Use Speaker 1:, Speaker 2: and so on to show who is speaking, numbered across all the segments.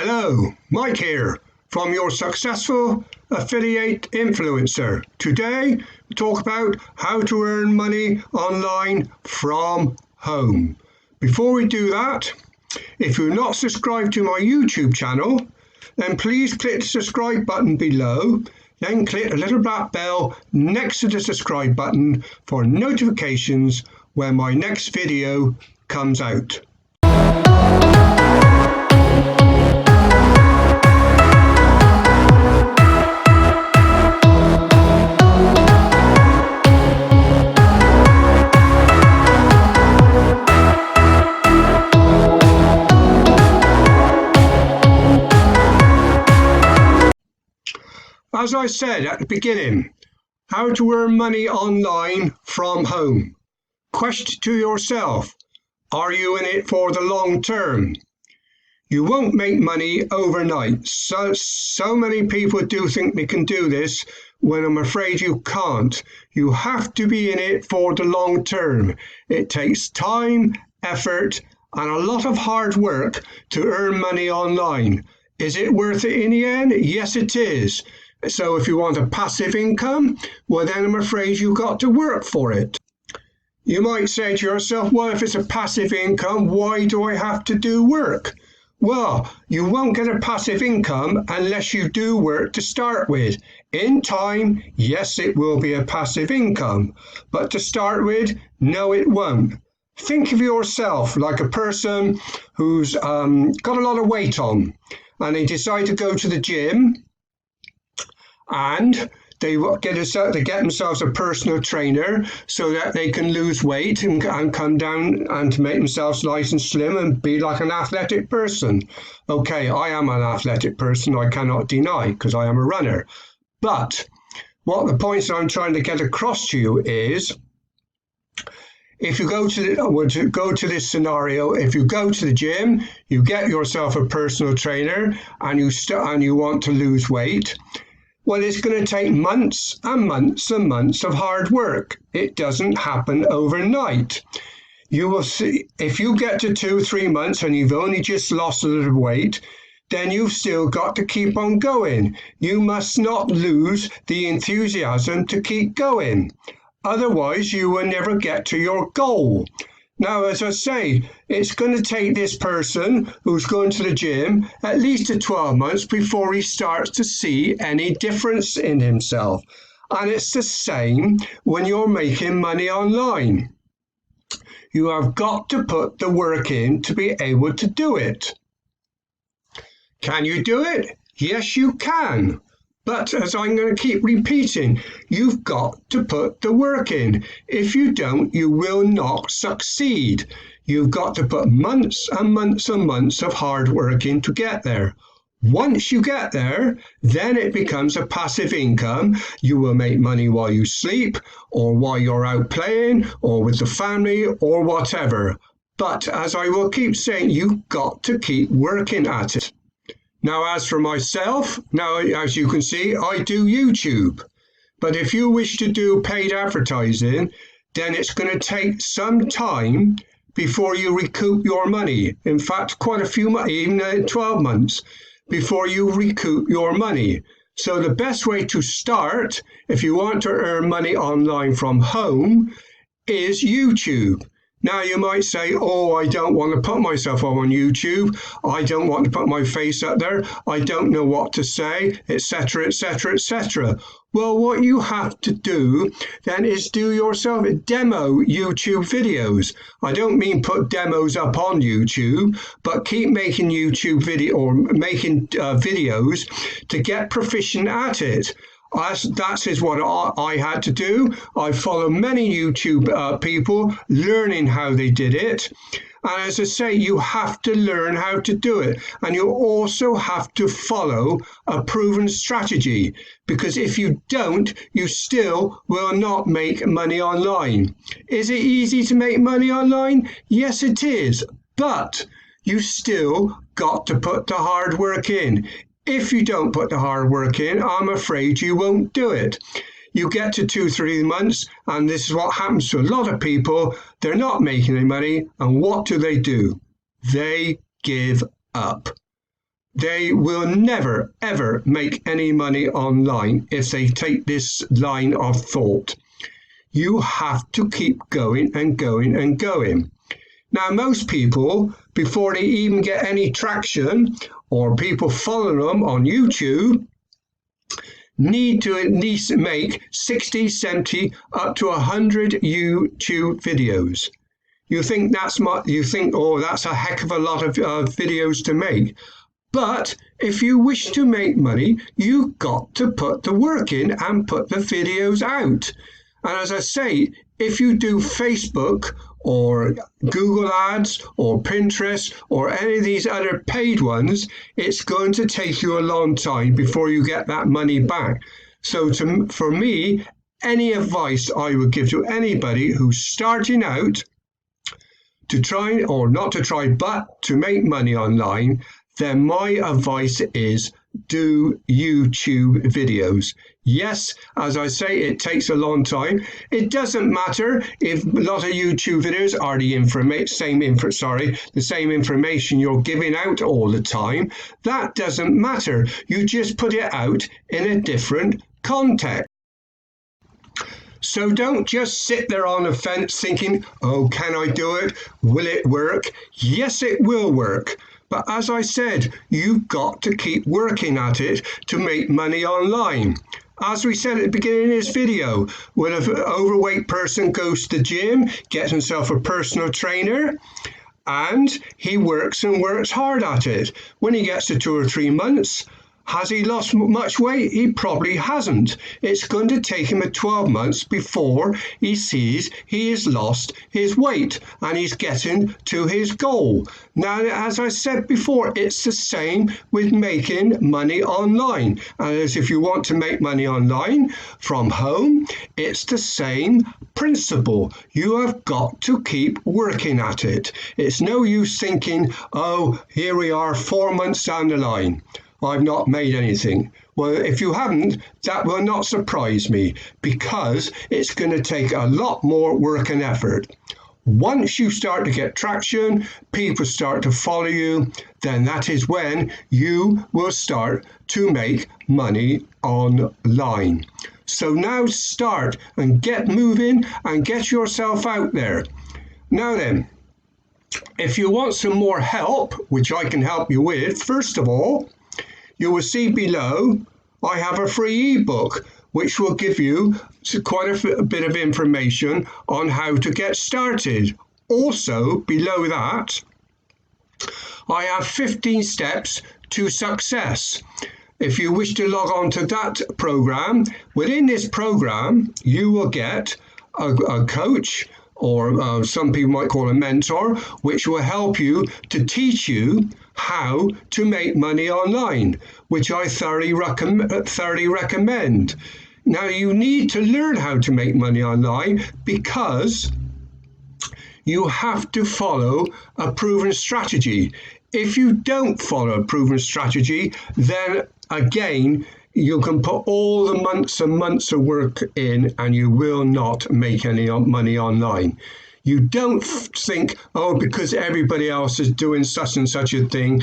Speaker 1: Hello, Mike here from Your Successful Affiliate Influencer. Today, we talk about how to earn money online from home. Before we do that, if you're not subscribed to my YouTube channel, then please click the subscribe button below, then click the little black bell next to the subscribe button for notifications when my next video comes out. As I said at the beginning, how to earn money online from home. Question to yourself, are you in it for the long term? You won't make money overnight. So many people do think they can do this when I'm afraid you can't. You have to be in it for the long term. It takes time, effort, and a lot of hard work to earn money online. Is it worth it in the end? Yes, it is. So if you want a passive income, well then I'm afraid you've got to work for it. You might say to yourself, well, if it's a passive income, why do I have to do work? Well, you won't get a passive income unless you do work to start with. In time, yes, it will be a passive income, but to start with, no, it won't. Think of yourself like a person who's got a lot of weight on, and they decide to go to the gym, and they get themselves a personal trainer so that they can lose weight and come down and to make themselves nice and slim and be like an athletic person. Okay, I am an athletic person, I cannot deny, because I am a runner. But what the points that I'm trying to get across to you is, if you go to this scenario, if you go to the gym, you get yourself a personal trainer and you want to lose weight, well, it's going to take months and months and months of hard work. It doesn't happen overnight. You will see, if you get to 2-3 months and you've only just lost a little weight, then you've still got to keep on going. You must not lose the enthusiasm to keep going. Otherwise, you will never get to your goal. Now, as I say, it's going to take this person who's going to the gym at least 12 months before he starts to see any difference in himself. And it's the same when you're making money online. You have got to put the work in to be able to do it. Can you do it? Yes, you can. But as I'm going to keep repeating, you've got to put the work in. If you don't, you will not succeed. You've got to put months and months and months of hard work in to get there. Once you get there, then it becomes a passive income. You will make money while you sleep, or while you're out playing, or with the family, or whatever. But as I will keep saying, you've got to keep working at it. Now, as for myself, now, as you can see, I do YouTube. But if you wish to do paid advertising, then it's going to take some time before you recoup your money. In fact, quite a few months, even 12 months, before you recoup your money. So the best way to start, if you want to earn money online from home, is YouTube. Now you might say, oh, I don't want to put myself on YouTube. I don't want to put my face up there. I don't know what to say, etc., etc., etc. Well, what you have to do then is do yourself demo YouTube videos. I don't mean put demos up on YouTube, but keep making YouTube video or making videos to get proficient at it. That is what I had to do. I follow many YouTube people learning how they did it. And as I say, you have to learn how to do it. And you also have to follow a proven strategy. Because if you don't, you still will not make money online. Is it easy to make money online? Yes, it is. But you still got to put the hard work in. If you don't put the hard work in, I'm afraid you won't do it. You get to 2-3 months, and this is what happens to a lot of people. They're not making any money, and what do? They give up. they will never, ever make any money online if they take this line of thought. You have to keep going and going and going. Now, most people, before they even get any traction or people follow them on YouTube, need to at least make 60, 70, up to 100 YouTube videos. You think, oh, that's a heck of a lot of videos to make. But if you wish to make money, you've got to put the work in and put the videos out. And as I say, if you do Facebook or Google Ads or Pinterest or any of these other paid ones, it's going to take you a long time before you get that money back. So for me, any advice I would give to anybody who's starting out to try, or not to try, but to make money online, then my advice is do YouTube videos. Yes, as I say, it takes a long time. It doesn't matter if a lot of YouTube videos are the same information you're giving out all the time. That doesn't matter. You just put it out in a different context. So don't just sit there on the fence thinking, oh, can I do it? Will it work? Yes, it will work. But as I said, you've got to keep working at it to make money online. As we said at the beginning of this video, when an overweight person goes to the gym, gets himself a personal trainer, and he works and works hard at it. When he gets to 2 or 3 months, has he lost much weight? He probably hasn't. It's going to take him 12 months before he sees he has lost his weight and he's getting to his goal. Now, as I said before, it's the same with making money online. And as if you want to make money online from home, it's the same principle. You have got to keep working at it. It's no use thinking, oh, here we are 4 months down the line. I've not made anything. Well, if you haven't, that will not surprise me, because it's going to take a lot more work and effort. Once you start to get traction, people start to follow you, then that is when you will start to make money online. So now start and get moving and get yourself out there. Now then, if you want some more help, which I can help you with, first of all, you will see below I have a free ebook which will give you quite a bit of information on how to get started. Also, below that, I have 15 steps to success. If you wish to log on to that program, within this program, you will get a coach, or some people might call a mentor, which will help you to teach you how to make money online, which I thoroughly recommend. Now, you need to learn how to make money online because you have to follow a proven strategy. If you don't follow a proven strategy, then again, you can put all the months and months of work in and you will not make any money online. You don't think, oh, because everybody else is doing such and such a thing,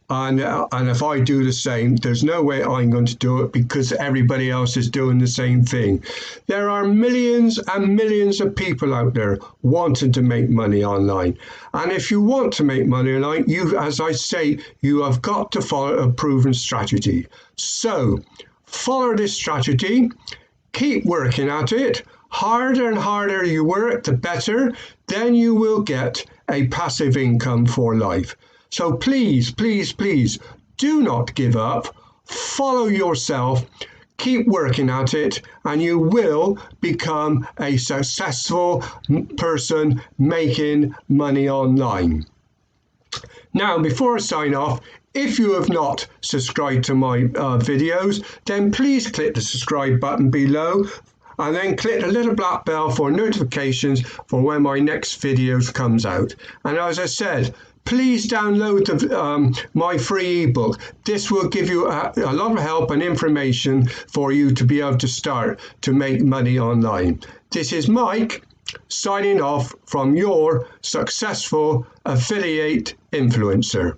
Speaker 1: and if I do the same, there's no way I'm going to do it because everybody else is doing the same thing. There are millions and millions of people out there wanting to make money online. And if you want to make money online, as I say, you have got to follow a proven strategy. So follow this strategy, keep working at it. Harder and harder you work, the better. Then you will get a passive income for life. So please, please, please do not give up. Follow yourself. Keep working at it, and you will become a successful person making money online. Now, before I sign off, if you have not subscribed to my videos, then please click the subscribe button below, and then click the little black bell for notifications for when my next videos comes out. And as I said, please download my free ebook. This will give you a lot of help and information for you to be able to start to make money online. This is Mike signing off from your successful affiliate influencer.